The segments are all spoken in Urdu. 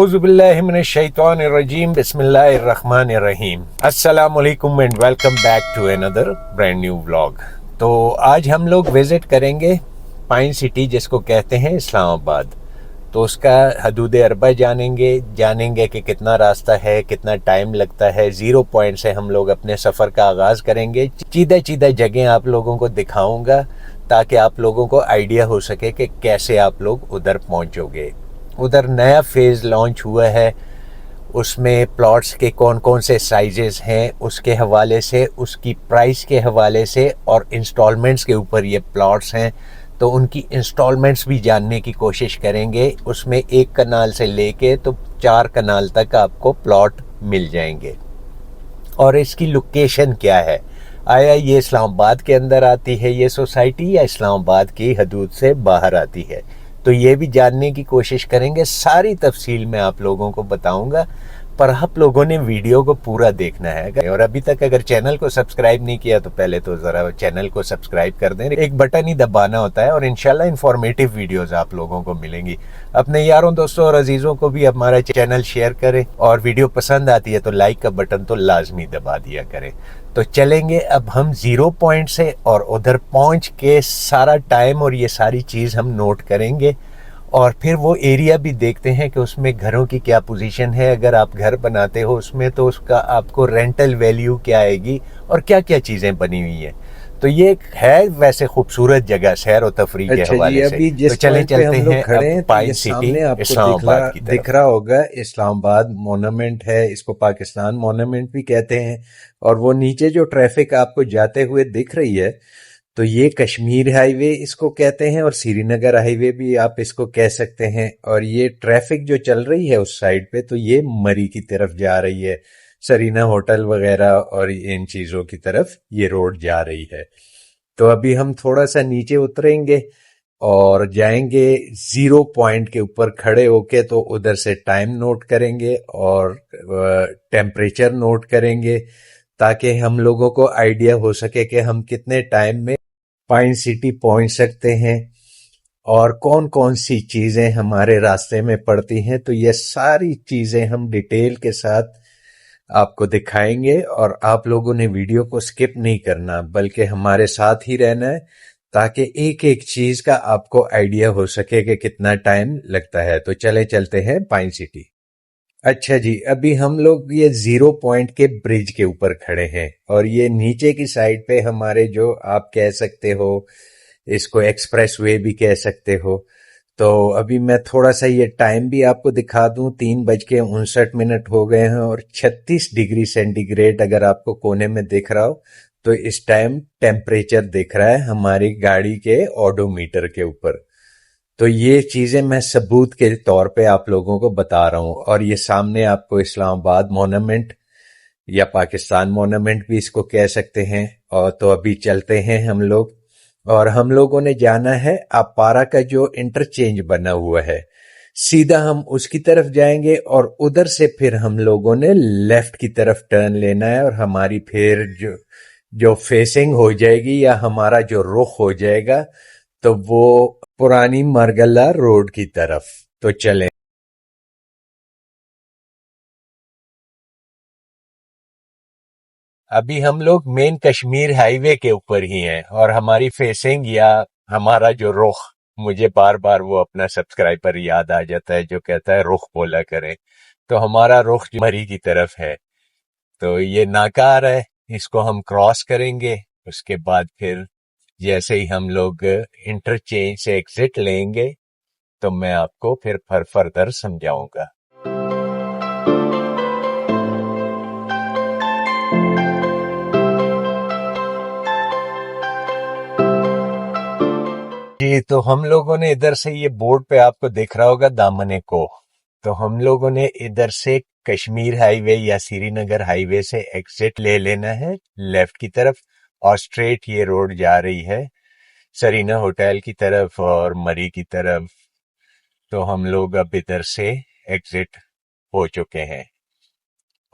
اعوذ باللہ من الشیطان الرجیم بسم اللہ الرحمن الرحیم. السلام علیکم and welcome back to another brand new vlog. تو آج ہم لوگ وزٹ کریں گے پائن سٹی جس کو کہتے ہیں اسلام آباد. تو اس کا حدود اربع جانیں گے کہ کتنا راستہ ہے, کتنا ٹائم لگتا ہے. 0 پوائنٹ سے ہم لوگ اپنے سفر کا آغاز کریں گے. چیدہ جگہیں آپ لوگوں کو دکھاؤں گا تاکہ آپ لوگوں کو آئیڈیا ہو سکے کہ کیسے آپ لوگ ادھر پہنچو گے. ادھر نیا فیز لانچ ہوا ہے, اس میں پلاٹس کے کون سے سائزز ہیں اس کے حوالے سے, اس کی پرائس کے حوالے سے, اور انسٹالمنٹس کے اوپر یہ پلاٹس ہیں تو ان کی انسٹالمنٹس بھی جاننے کی کوشش کریں گے. اس میں 1 کنال سے لے کے تو 4 کنال تک آپ کو پلاٹ مل جائیں گے. اور اس کی لوکیشن کیا ہے, آیا یہ اسلام آباد کے اندر آتی ہے یہ سوسائٹی یا اسلام آباد کی حدود سے باہر آتی ہے, تو یہ بھی جاننے کی کوشش کریں گے. ساری تفصیل میں آپ لوگوں کو بتاؤں گا, پر آپ لوگوں نے ویڈیو کو پورا دیکھنا ہے. اور ابھی تک اگر چینل کو سبسکرائب نہیں کیا تو پہلے تو ذرا چینل کو سبسکرائب کر دیں. ایک بٹن ہی دبانا ہوتا ہے اور انشاءاللہ انفارمیٹیو ویڈیوز آپ لوگوں کو ملیں گی. اپنے یاروں دوستوں اور عزیزوں کو بھی ہمارا چینل شیئر کریں, اور ویڈیو پسند آتی ہے تو لائک کا بٹن تو لازمی دبا دیا کریں. تو چلیں گے اب ہم 0 پوائنٹ سے, اور ادھر پہنچ کے سارا ٹائم اور یہ ساری چیز ہم نوٹ کریں گے. اور پھر وہ ایریا بھی دیکھتے ہیں کہ اس میں گھروں کی کیا پوزیشن ہے. اگر آپ گھر بناتے ہو اس میں تو اس کا آپ کو رینٹل ویلیو کیا آئے گی اور کیا کیا چیزیں بنی ہوئی ہیں. تو یہ ایک ہے ویسے خوبصورت جگہ سیر و تفریح کے حوالے سے. تو چلیں چلتے ہیں اب پائن سٹی اسلام آباد کی طرف. دکھ رہا ہوگا اسلام آباد مونومنٹ ہے, اس کو پاکستان مونومنٹ بھی کہتے ہیں. اور وہ نیچے جو ٹریفک آپ کو جاتے ہوئے دکھ رہی ہے تو یہ کشمیر ہائی وے اس کو کہتے ہیں, اور سری نگر ہائی وے بھی آپ اس کو کہہ سکتے ہیں. اور یہ ٹریفک جو چل رہی ہے اس سائڈ پہ تو یہ مری کی طرف جا رہی ہے, سرینا ہوٹل وغیرہ اور ان چیزوں کی طرف یہ روڈ جا رہی ہے. تو ابھی ہم تھوڑا سا نیچے اتریں گے اور جائیں گے 0 پوائنٹ کے اوپر کھڑے ہو کے, تو ادھر سے ٹائم نوٹ کریں گے اور ٹیمپریچر نوٹ کریں گے تاکہ ہم لوگوں کو آئیڈیا ہو سکے کہ ہم کتنے ٹائم میں پائن سٹی پہنچ سکتے ہیں اور کون سی چیزیں ہمارے راستے میں پڑتی ہیں. تو یہ ساری چیزیں ہم ڈیٹیل کے ساتھ آپ کو دکھائیں گے, اور آپ لوگوں نے ویڈیو کو سکپ نہیں کرنا بلکہ ہمارے ساتھ ہی رہنا ہے تاکہ ایک چیز کا آپ کو آئیڈیا ہو سکے کہ کتنا ٹائم لگتا ہے. تو چلتے ہیں پائن سٹی. اچھا جی, ابھی ہم لوگ یہ 0 پوائنٹ کے برج کے اوپر کھڑے ہیں, اور یہ نیچے کی سائڈ پہ ہمارے جو آپ کہہ سکتے ہو اس کو ایکسپریس وے بھی کہہ سکتے ہو. تو ابھی میں تھوڑا سا یہ ٹائم بھی آپ کو دکھا دوں, 3:59 ہو گئے ہیں, اور 36 ڈگری سینٹی گریڈ اگر آپ کو کونے میں دیکھ رہا ہو تو اس ٹائم ٹیمپریچر دیکھ رہا ہے ہماری گاڑی کے آڈو میٹر کے اوپر. تو یہ چیزیں میں ثبوت کے طور پہ آپ لوگوں کو بتا رہا ہوں. اور یہ سامنے آپ کو اسلام آباد مونومنٹ یا پاکستان مونومنٹ بھی اس کو کہہ سکتے ہیں. اور تو ابھی چلتے ہیں ہم لوگ, اور ہم لوگوں نے جانا ہے اپارا کا جو انٹرچینج بنا ہوا ہے, سیدھا ہم اس کی طرف جائیں گے, اور ادھر سے پھر ہم لوگوں نے لیفٹ کی طرف ٹرن لینا ہے, اور ہماری پھر جو فیسنگ ہو جائے گی یا ہمارا جو رخ ہو جائے گا تو وہ پرانی مرگلہ روڈ کی طرف. تو چلیں. ابھی ہم لوگ مین کشمیر ہائی وے کے اوپر ہی ہیں, اور ہماری فیسنگ یا ہمارا جو رخ, مجھے بار بار وہ اپنا سبسکرائبر یاد آ جاتا ہے جو کہتا ہے رخ بولا کریں, تو ہمارا رخ مری کی طرف ہے. تو یہ ناکا آ رہا ہے, اس کو ہم کراس کریں گے. اس کے بعد پھر جیسے ہی ہم لوگ انٹرچینج سے ایگزٹ لیں گے تو میں آپ کو پھر فردر سمجھاؤں گا. جی, تو ہم لوگوں نے ادھر سے یہ بورڈ پہ آپ کو دیکھ رہا ہوگا دامن کو, تو ہم لوگوں نے ادھر سے کشمیر ہائی وے یا سری نگر ہائی وے سے ایگزٹ لے لینا ہے لیفٹ کی طرف, اور اسٹریٹ یہ روڈ جا رہی ہے سرینا ہوٹل کی طرف اور مری کی طرف. تو ہم لوگ اب ادھر سے ایگزٹ ہو چکے ہیں,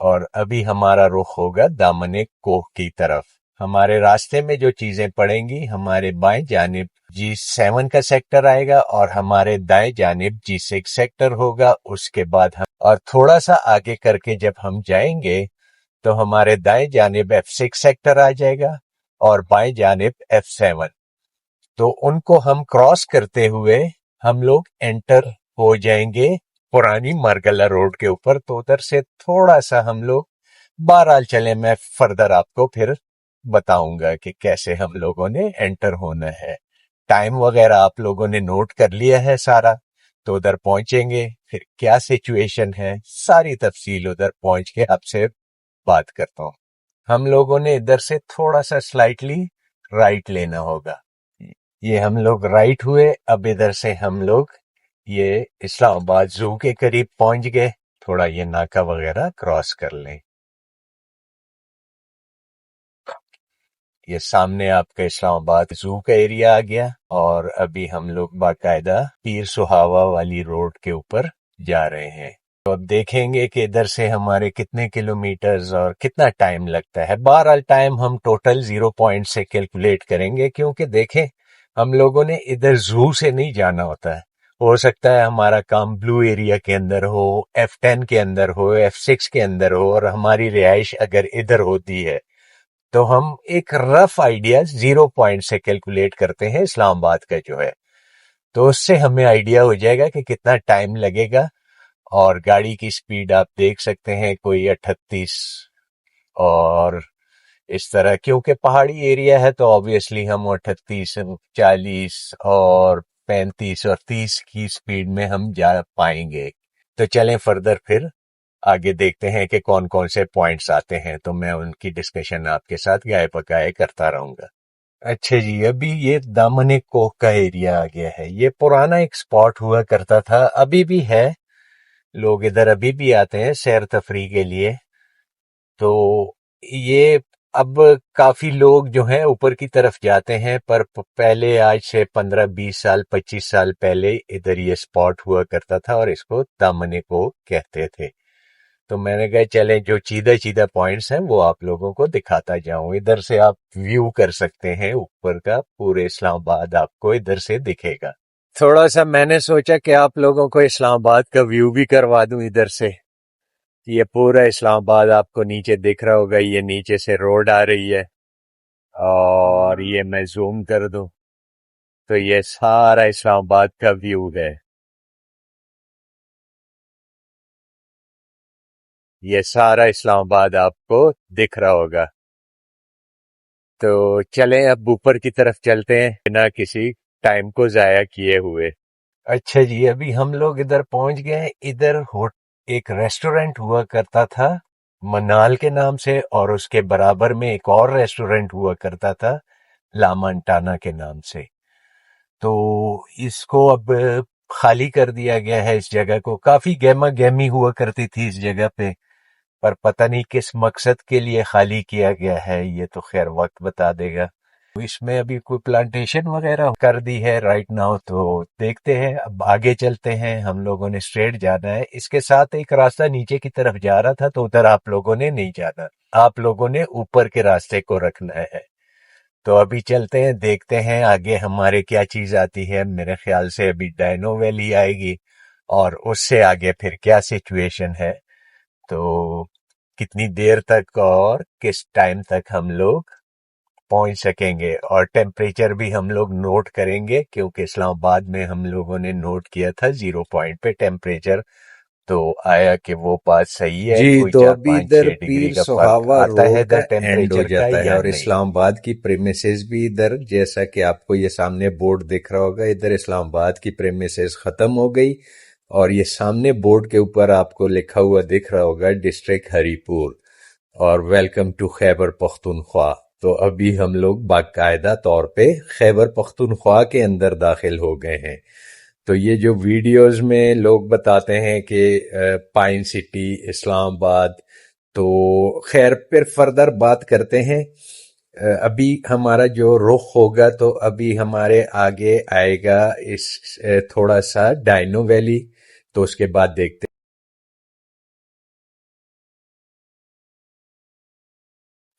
اور ابھی ہمارا رخ ہوگا دامن کوہ کی طرف. ہمارے راستے میں جو چیزیں پڑیں گی، ہمارے بائیں جانب G7 کا سیکٹر آئے گا اور ہمارے دائیں جانب G6 سیکٹر ہوگا. اس کے بعد اور تھوڑا سا آگے کر کے جب ہم جائیں گے تو ہمارے دائیں جانب F6 سیکٹر آ جائے گا اور بائیں جانب F7. تو ان کو ہم کراس کرتے ہوئے ہم لوگ انٹر ہو جائیں گے پرانی مارگلہ روڈ کے اوپر. تو ادھر سے تھوڑا سا ہم لوگ بہرحال چلیں، میں فردر آپ کو پھر بتاؤں گا کہ کیسے ہم لوگوں نے انٹر ہونا ہے. ٹائم وغیرہ آپ لوگوں نے نوٹ کر لیا ہے سارا. تو ادھر پہنچیں گے پھر کیا سچویشن ہے، ساری تفصیل ادھر پہنچ کے آپ سے بات کرتا ہوں. ہم لوگوں نے ادھر سے تھوڑا سا سلائٹلی رائٹ لینا ہوگا. یہ ہم لوگ رائٹ ہوئے. اب ادھر سے ہم لوگ یہ اسلام آباد زو کے قریب پہنچ گئے. تھوڑا یہ ناکا وغیرہ کراس کر لیں. یہ سامنے آپ کا اسلام آباد زو کا ایریا آ گیا اور ابھی ہم لوگ باقاعدہ پیر سہاوا والی روڈ کے اوپر جا رہے ہیں. تو اب دیکھیں گے کہ ادھر سے ہمارے کتنے کلومیٹرز اور کتنا ٹائم لگتا ہے. بہرحال ٹائم ہم ٹوٹل 0 پوائنٹ سے کیلکولیٹ کریں گے، کیونکہ دیکھیں ہم لوگوں نے ادھر زو سے نہیں جانا ہوتا ہے. ہو سکتا ہے ہمارا کام بلو ایریا کے اندر ہو، F10 کے اندر ہو، F6 کے اندر ہو، اور ہماری رہائش اگر ادھر ہوتی ہے تو ہم ایک رف آئیڈیا 0 پوائنٹ سے کیلکولیٹ کرتے ہیں اسلام آباد کا جو ہے. تو اس سے ہمیں آئیڈیا ہو جائے گا کہ کتنا ٹائم لگے گا. اور گاڑی کی سپیڈ آپ دیکھ سکتے ہیں کوئی 38 اور اس طرح، کیونکہ پہاڑی ایریا ہے تو آبویسلی ہم 38 40 اور 35 اور 30 کی سپیڈ میں ہم جا پائیں گے. تو چلیں فردر پھر آگے دیکھتے ہیں کہ کون کون سے پوائنٹس آتے ہیں. تو میں ان کی ڈسکشن آپ کے ساتھ گائے پکائے کرتا رہوں گا. اچھا جی، ابھی یہ دامن کوہ کا ایریا آ گیا ہے. یہ پرانا ایک سپاٹ ہوا کرتا تھا، ابھی بھی ہے. لوگ ادھر ابھی بھی آتے ہیں سیر تفریح کے لیے. تو یہ اب کافی لوگ جو ہیں اوپر کی طرف جاتے ہیں، پر پہلے آج سے 15 20 سال 25 سال پہلے ادھر یہ سپاٹ ہوا کرتا تھا اور اس کو دامن کوہ کہتے تھے. تو میں نے کہا چلیں جو چیدہ پوائنٹس ہیں وہ آپ لوگوں کو دکھاتا جاؤں. ادھر سے آپ ویو کر سکتے ہیں اوپر کا، پورے اسلام آباد آپ کو ادھر سے دکھے گا. تھوڑا سا میں نے سوچا کہ آپ لوگوں کو اسلام آباد کا ویو بھی کروا دوں ادھر سے. یہ پورا اسلام آباد آپ کو نیچے دکھ رہا ہوگا. یہ نیچے سے روڈ آ رہی ہے اور یہ میں زوم کر دوں تو یہ سارا اسلام آباد کا ویو ہے. یہ سارا اسلام آباد آپ کو دکھ رہا ہوگا. تو چلیں اب اوپر کی طرف چلتے ہیں بنا کسی ٹائم کو ضائع کیے ہوئے. اچھا جی، ابھی ہم لوگ ادھر پہنچ گئے. ادھر ایک ریسٹورنٹ ہوا کرتا تھا منال کے نام سے، اور اس کے برابر میں ایک اور ریسٹورنٹ ہوا کرتا تھا لامانٹانا کے نام سے. تو اس کو اب خالی کر دیا گیا ہے. اس جگہ کو کافی گہما گہمی ہوا کرتی تھی اس جگہ پہ، پر پتہ نہیں کس مقصد کے لیے خالی کیا گیا ہے، یہ تو خیر وقت بتا دے گا. اس میں ابھی کوئی پلانٹیشن وغیرہ کر دی ہے رائٹ ناؤ. تو دیکھتے ہیں، اب آگے چلتے ہیں. ہم لوگوں نے اسٹریٹ جانا ہے. اس کے ساتھ ایک راستہ نیچے کی طرف جا رہا تھا تو ادھر آپ لوگوں نے نہیں جانا، آپ لوگوں نے اوپر کے راستے کو رکھنا ہے. تو ابھی چلتے ہیں، دیکھتے ہیں آگے ہمارے کیا چیز آتی ہے. میرے خیال سے ابھی ڈائنو ویلی آئے گی اور اس سے آگے پھر کیا سچویشن ہے، تو کتنی دیر تک اور کس ٹائم تک ہم لوگ پہنچ سکیں گے. اور ٹیمپریچر بھی ہم لوگ نوٹ کریں گے، کیونکہ اسلام آباد میں ہم لوگوں نے نوٹ کیا تھا 0 پوائنٹ پہ ٹیمپریچر. تو آیا کہ وہ بات صحیح ہے، جی. کوئی تو 4 ابھی 5 ادھر 6 ڈگری پیر کا فرق سہاوا آتا ہے روڈ کا ادھر اینڈ ہو ٹیمپریچر کا جاتا ہے، یا اور نہیں. اسلام آباد کی پریمیسز بھی ادھر، جیسا کہ آپ کو یہ سامنے بورڈ دکھ رہا ہوگا، ادھر اسلام آباد کی پریمیسز ختم ہو گئی. اور یہ سامنے بورڈ کے اوپر آپ کو لکھا ہوا دکھ رہا ہوگا ڈسٹرکٹ ہری پور اور ویلکم ٹو خیبر پختونخوا. تو ابھی ہم لوگ باقاعدہ طور پہ خیبر پختونخوا کے اندر داخل ہو گئے ہیں. تو یہ جو ویڈیوز میں لوگ بتاتے ہیں کہ پائن سٹی اسلام آباد، تو خیر پھر فردر بات کرتے ہیں. ابھی ہمارا جو رخ ہوگا تو ابھی ہمارے آگے آئے گا اس تھوڑا سا ڈائنو ویلی. تو اس کے بعد دیکھتے ہیں.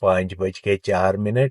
5:04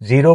0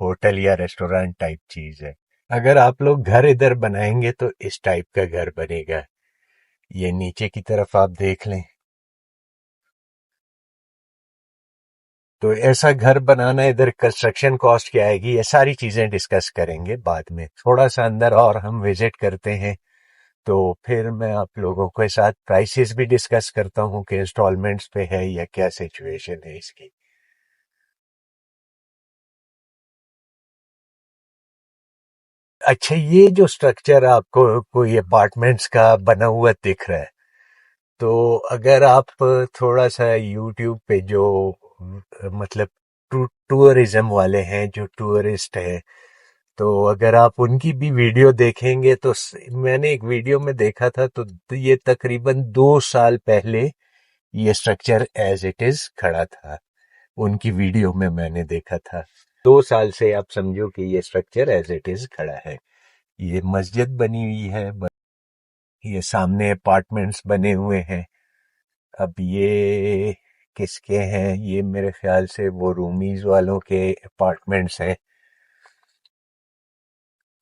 ہوٹل یا ریسٹورانٹ ٹائپ چیز ہے. اگر آپ لوگ گھر ادھر بنائیں گے تو اس ٹائپ کا گھر بنے گا. یہ نیچے کی طرف آپ دیکھ لیں تو ایسا گھر بنانا, ادھر کنسٹرکشن کاسٹ کیا آئے گی, یہ ساری چیزیں ڈسکس کریں گے بعد میں. تھوڑا سا اندر اور ہم وزٹ کرتے ہیں تو پھر میں آپ لوگوں کے ساتھ پرائسز بھی ڈسکس کرتا ہوں کہ انسٹالمنٹس پہ ہے یا کیا سچویشن ہے اس کی. اچھا, یہ جو سٹرکچر آپ کو کوئی اپارٹمنٹس کا بنا ہوا دکھ رہا ہے, تو اگر آپ تھوڑا سا یوٹیوب پہ جو مطلب ٹورزم والے ہیں, جو ٹورسٹ ہیں, تو اگر آپ ان کی بھی ویڈیو دیکھیں گے تو میں نے ایک ویڈیو میں دیکھا تھا تو یہ تقریباً 2 سال پہلے یہ سٹرکچر ایز اٹ از کھڑا تھا. ان کی ویڈیو میں نے دیکھا تھا. 2 سال سے آپ سمجھو کہ یہ سٹرکچر ایز اٹ از کھڑا ہے. یہ مسجد بنی ہوئی ہے, یہ سامنے اپارٹمنٹس بنے ہوئے ہیں. اب یہ کس کے ہیں؟ یہ میرے خیال سے وہ رومیز والوں کے اپارٹمنٹس ہیں.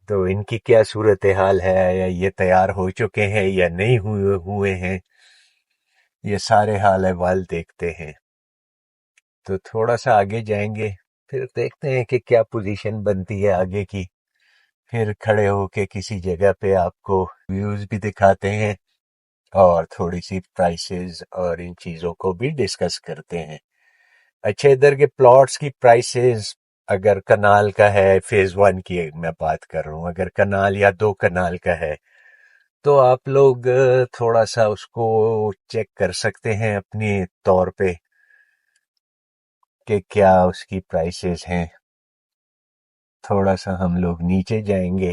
تو ان کی کیا صورتحال ہے, یا یہ تیار ہو چکے ہیں یا نہیں ہوئے ہیں, یہ سارے حال احوال دیکھتے ہیں. تو تھوڑا سا آگے جائیں گے, پھر دیکھتے ہیں کہ کیا پوزیشن بنتی ہے آگے کی. پھر کھڑے ہو کے کسی جگہ پہ آپ کو ویوز بھی دکھاتے ہیں اور تھوڑی سی پرائسز اور ان چیزوں کو بھی ڈسکس کرتے ہیں. اچھا, ادھر کے پلاٹس کی پرائسز اگر کنال کا ہے, فیز 1 کی میں بات کر رہا ہوں, اگر کنال یا 2 کنال کا ہے تو آپ لوگ تھوڑا سا اس کو چیک کر سکتے ہیں اپنی طور پہ کہ کیا اس کی پرائسز ہیں. تھوڑا سا ہم لوگ نیچے جائیں گے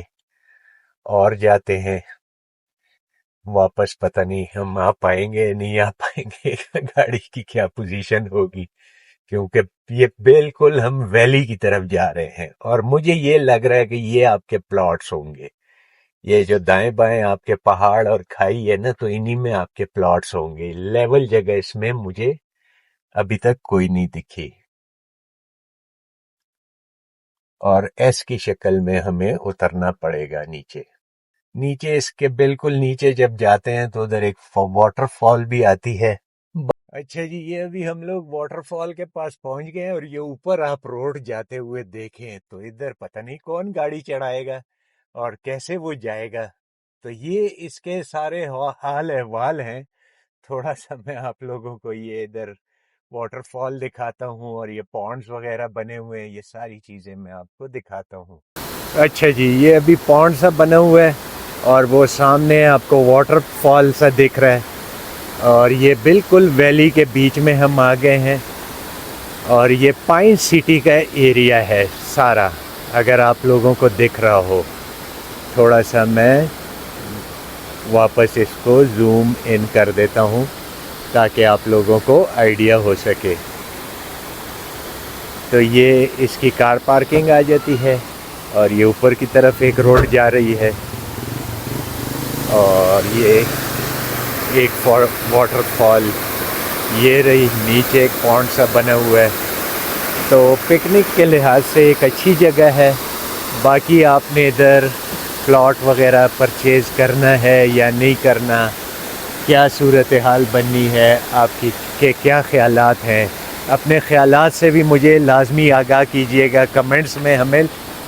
اور جاتے ہیں واپس. پتہ نہیں ہم آ پائیں گے نہیں آ پائیں گے, گاڑی کی کیا پوزیشن ہوگی, کیونکہ یہ بالکل ہم ویلی کی طرف جا رہے ہیں. اور مجھے یہ لگ رہا ہے کہ یہ آپ کے پلاٹس ہوں گے. یہ جو دائیں بائیں آپ کے پہاڑ اور کھائی ہے نا, تو انہی میں آپ کے پلاٹس ہوں گے. لیول جگہ اس میں مجھے ابھی تک کوئی نہیں دکھی, اور ایس کی شکل میں ہمیں اترنا پڑے گا نیچے. اس کے بالکل نیچے جب جاتے ہیں تو ادھر ایک واٹر فال بھی آتی ہے. اچھا جی, یہ ابھی ہم لوگ واٹر فال کے پاس پہنچ گئے, اور یہ اوپر آپ روڈ جاتے ہوئے دیکھیں تو ادھر پتہ نہیں کون گاڑی چڑھائے گا اور کیسے وہ جائے گا. تو یہ اس کے سارے حال احوال ہیں. تھوڑا سا میں آپ لوگوں کو یہ ادھر واٹر فال دکھاتا ہوں, اور یہ پونڈز وغیرہ بنے ہوئے ہیں, یہ ساری چیزیں میں آپ کو دکھاتا ہوں. اچھا جی, یہ ابھی پونڈ سا بنا ہوا ہے اور وہ سامنے آپ کو واٹر فال سا دکھ رہا ہے, اور یہ بالکل ویلی کے بیچ میں ہم آ گئے ہیں. اور یہ پائن سٹی کا ایریا ہے سارا, اگر آپ لوگوں کو دکھ رہا ہو. تھوڑا سا میں واپس اس کو زوم ان کر دیتا ہوں تاکہ آپ لوگوں کو آئیڈیا ہو سکے. تو یہ اس کی کار پارکنگ آ جاتی ہے, اور یہ اوپر کی طرف ایک روڈ جا رہی ہے, اور یہ ایک واٹر فال یہ رہی. نیچے ایک پونڈ سا بنا ہوا ہے, تو پکنک کے لحاظ سے ایک اچھی جگہ ہے. باقی آپ نے ادھر پلاٹ وغیرہ پرچیز کرنا ہے یا نہیں کرنا, کیا صورتحال بننی ہے آپ کی, کہ کیا خیالات ہیں, اپنے خیالات سے بھی مجھے لازمی آگاہ کیجیے گا. کمنٹس میں ہمیں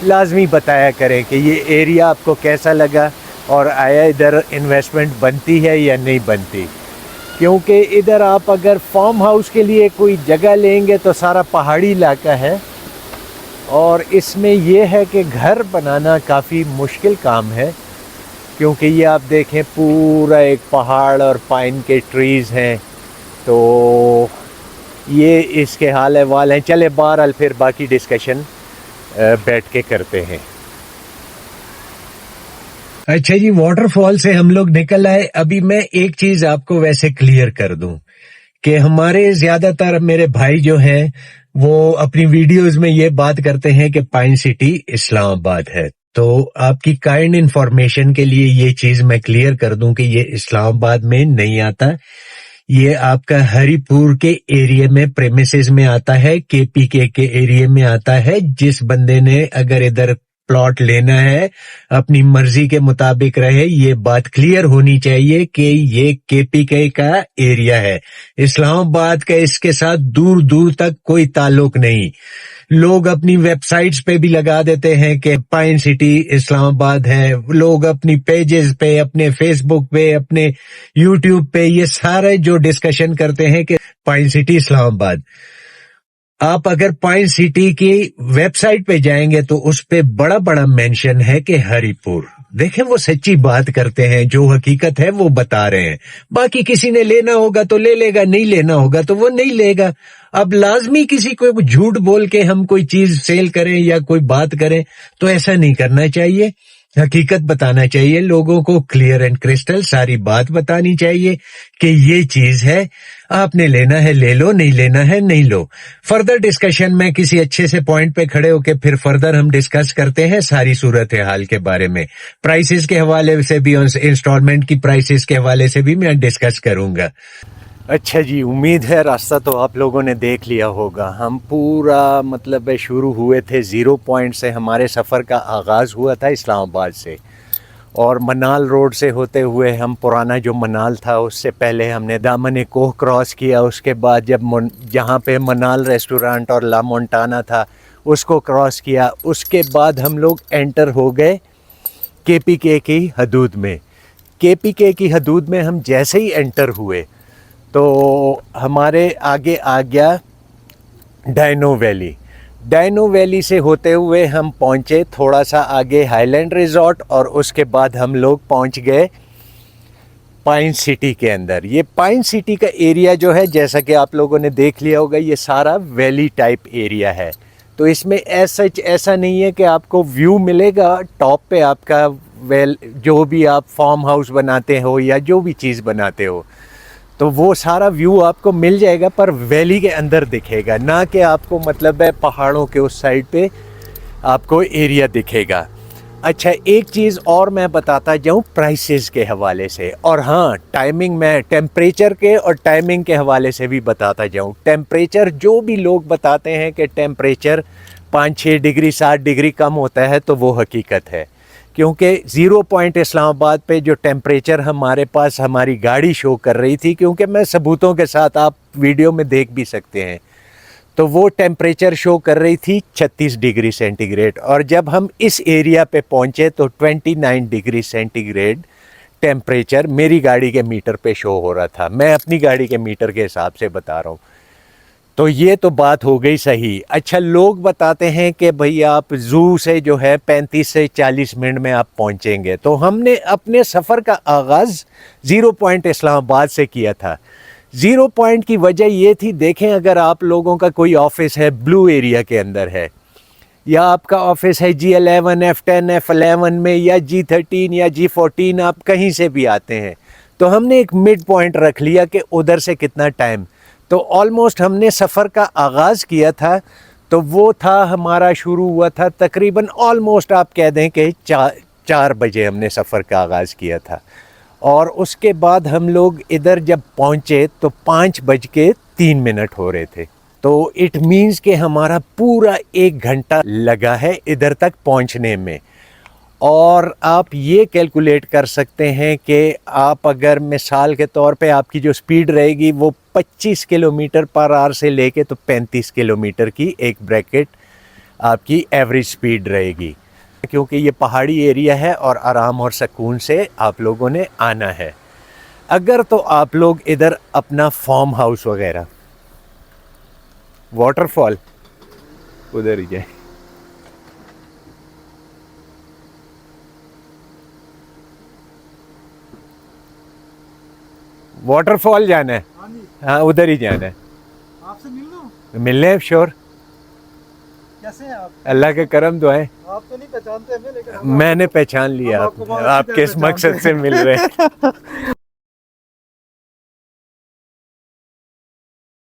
لازمی بتایا کریں کہ یہ ایریا آپ کو کیسا لگا, اور آیا ادھر انویسٹمنٹ بنتی ہے یا نہیں بنتی. کیونکہ ادھر آپ اگر فارم ہاؤس کے لیے کوئی جگہ لیں گے تو سارا پہاڑی علاقہ ہے, اور اس میں یہ ہے کہ گھر بنانا کافی مشکل کام ہے, کیونکہ یہ آپ دیکھیں پورا ایک پہاڑ اور پائن کے ٹریز ہیں. تو یہ اس کے حال احوال ہیں. چلے بہرحال پھر باقی ڈسکشن بیٹھ کے کرتے ہیں. اچھا جی, واٹر فال سے ہم لوگ نکل آئے. ابھی میں ایک چیز آپ کو ویسے کلیئر کر دوں کہ ہمارے زیادہ تر میرے بھائی جو ہیں وہ اپنی ویڈیوز میں یہ بات کرتے ہیں کہ پائن سٹی اسلام آباد ہے. تو آپ کی کائنڈ انفارمیشن کے لیے یہ چیز میں کلیئر کر دوں کہ یہ اسلام آباد میں نہیں آتا, یہ آپ کا ہری پور کے ایریا میں پریمیسز میں آتا ہے, KPK کے ایریا میں آتا ہے. جس بندے نے اگر ادھر پلاٹ لینا ہے اپنی مرضی کے مطابق رہے, یہ بات کلیئر ہونی چاہیے کہ یہ KPK کا ایریا ہے. اسلام آباد کا اس کے ساتھ دور دور تک کوئی تعلق نہیں. لوگ اپنی ویب سائٹس پہ بھی لگا دیتے ہیں کہ پائن سٹی اسلام آباد ہے. لوگ اپنی پیجز پہ, اپنے فیس بک پہ, اپنے یوٹیوب پہ یہ سارے جو ڈسکشن کرتے ہیں کہ پائن سٹی اسلام آباد. آپ اگر پائن سٹی کی ویب سائٹ پہ جائیں گے تو اس پہ بڑا بڑا مینشن ہے کہ ہری پور. دیکھیں وہ سچی بات کرتے ہیں, جو حقیقت ہے وہ بتا رہے ہیں. باقی کسی نے لینا ہوگا تو لے لے گا, نہیں لینا ہوگا تو وہ نہیں لے گا. اب لازمی کسی کو جھوٹ بول کے ہم کوئی چیز سیل کریں یا کوئی بات کریں تو ایسا نہیں کرنا چاہیے. حقیقت بتانا چاہیے لوگوں کو, کلیئر اینڈ کرسٹل ساری بات بتانی چاہیے کہ یہ چیز ہے, آپ نے لینا ہے لے لو, نہیں لینا ہے نہیں لو. فردر ڈسکشن میں کسی اچھے سے پوائنٹ پہ کھڑے ہو کے پھر فردر ہم ڈسکس کرتے ہیں ساری صورتحال کے بارے میں. پرائسز کے حوالے سے بھی, انسٹالمنٹ کی پرائسز کے حوالے سے بھی میں ڈسکس کروں گا. اچھا جی, امید ہے راستہ تو آپ لوگوں نے دیکھ لیا ہوگا. ہم پورا مطلب شروع ہوئے تھے 0 پوائنٹ سے. ہمارے سفر کا آغاز ہوا تھا اسلام آباد سے, اور منال روڈ سے ہوتے ہوئے ہم پرانا جو منال تھا اس سے پہلے ہم نے دامن کوہ کراس کیا. اس کے بعد جب جہاں پہ منال ریسٹورانٹ اور لا مونٹانا تھا اس کو کراس کیا. اس کے بعد ہم لوگ انٹر ہو گئے KPK کی حدود میں. KPK کی حدود میں ہم جیسے ہی انٹر ہوئے تو ہمارے آگے آ گیا ڈائنو ویلی. ڈائنو ویلی سے ہوتے ہوئے ہم پہنچے تھوڑا سا آگے ہائی لینڈ ریزورٹ, اور اس کے بعد ہم لوگ پہنچ گئے پائن سٹی کے اندر. یہ پائن سٹی کا ایریا جو ہے جیسا کہ آپ لوگوں نے دیکھ لیا ہوگا, یہ سارا ویلی ٹائپ ایریا ہے. تو اس میں ایسا نہیں ہے کہ آپ کو ویو ملے گا ٹاپ پہ آپ کا, جو بھی آپ فارم ہاؤس بناتے ہو یا جو بھی چیز بناتے ہو تو وہ سارا ویو آپ کو مل جائے گا, پر ویلی کے اندر دکھے گا, نہ کہ آپ کو مطلب ہے پہاڑوں کے اس سائڈ پہ آپ کو ایریا دکھے گا. اچھا ایک چیز اور میں بتاتا جاؤں پرائسز کے حوالے سے, اور ہاں ٹائمنگ میں ٹیمپریچر کے اور ٹائمنگ کے حوالے سے بھی بتاتا جاؤں. ٹیمپریچر جو بھی لوگ بتاتے ہیں کہ ٹیمپریچر 5-6 ڈگری 7 ڈگری کم ہوتا ہے تو وہ حقیقت ہے, کیونکہ 0 پوائنٹ اسلام آباد پہ جو ٹیمپریچر ہمارے پاس ہماری گاڑی شو کر رہی تھی, کیونکہ میں ثبوتوں کے ساتھ آپ ویڈیو میں دیکھ بھی سکتے ہیں, تو وہ ٹیمپریچر شو کر رہی تھی 36 ڈگری سینٹی گریڈ. اور جب ہم اس ایریا پہ پہنچے تو 29 ڈگری سینٹی گریڈ ٹیمپریچر میری گاڑی کے میٹر پہ شو ہو رہا تھا. میں اپنی گاڑی کے میٹر کے حساب سے بتا رہا ہوں. تو یہ تو بات ہو گئی صحیح. اچھا لوگ بتاتے ہیں کہ بھئی آپ زو سے جو ہے 35 سے 40 منٹ میں آپ پہنچیں گے, تو ہم نے اپنے سفر کا آغاز 0 پوائنٹ اسلام آباد سے کیا تھا. 0 پوائنٹ کی وجہ یہ تھی, دیکھیں اگر آپ لوگوں کا کوئی آفس ہے بلو ایریا کے اندر ہے, یا آپ کا آفس ہے G11 F10 F11 میں, یا G13 یا G14, آپ کہیں سے بھی آتے ہیں, تو ہم نے ایک مڈ پوائنٹ رکھ لیا کہ ادھر سے کتنا ٹائم. تو آلموسٹ ہم نے سفر کا آغاز کیا تھا تو وہ تھا ہمارا شروع ہوا تھا تقریباً آلموسٹ آپ کہہ دیں کہ 4 بجے ہم نے سفر کا آغاز کیا تھا, اور اس کے بعد ہم لوگ ادھر جب پہنچے تو 5:03 ہو رہے تھے. تو اٹ مینز کہ ہمارا پورا 1 گھنٹہ لگا ہے ادھر تک پہنچنے میں. اور آپ یہ کیلکولیٹ کر سکتے ہیں کہ آپ اگر مثال کے طور پہ آپ کی جو سپیڈ رہے گی وہ 25 کلومیٹر پر آور سے لے کے تو 35 کلومیٹر کی ایک بریکٹ آپ کی ایوریج سپیڈ رہے گی, کیونکہ یہ پہاڑی ایریا ہے اور آرام اور سکون سے آپ لوگوں نے آنا ہے. اگر تو آپ لوگ ادھر اپنا فارم ہاؤس وغیرہ, واٹر فال ادھر ہی جائیں, واٹر فال جانا ہے, ہاں ادھر ہی جانا ہے. آپ سے مل لوں؟ ملنے ہیں شور, کیسے ہیں آپ؟ اللہ کے کرم دعائیں. آپ تو نہیں پہچانتے ہمیں, لیکن میں نے پہچان لیا آپ کس مقصد سے مل رہے ہیں.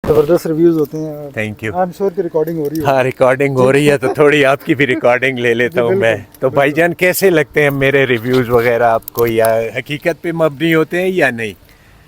زبردست ریویوز ہوتے ہیں. Thank you. I am sure کہ ریکارڈنگ ہو رہی ہے. ہاں ریکارڈنگ ہو رہی ہے تو تھوڑی آپ کی بھی ریکارڈنگ لے لیتا ہوں میں. تو بھائی جان کیسے لگتے ہیں میرے ریویوز وغیرہ آپ کو, یا حقیقت پہ مبنی ہوتے ہیں یا نہیں؟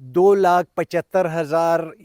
2,75,000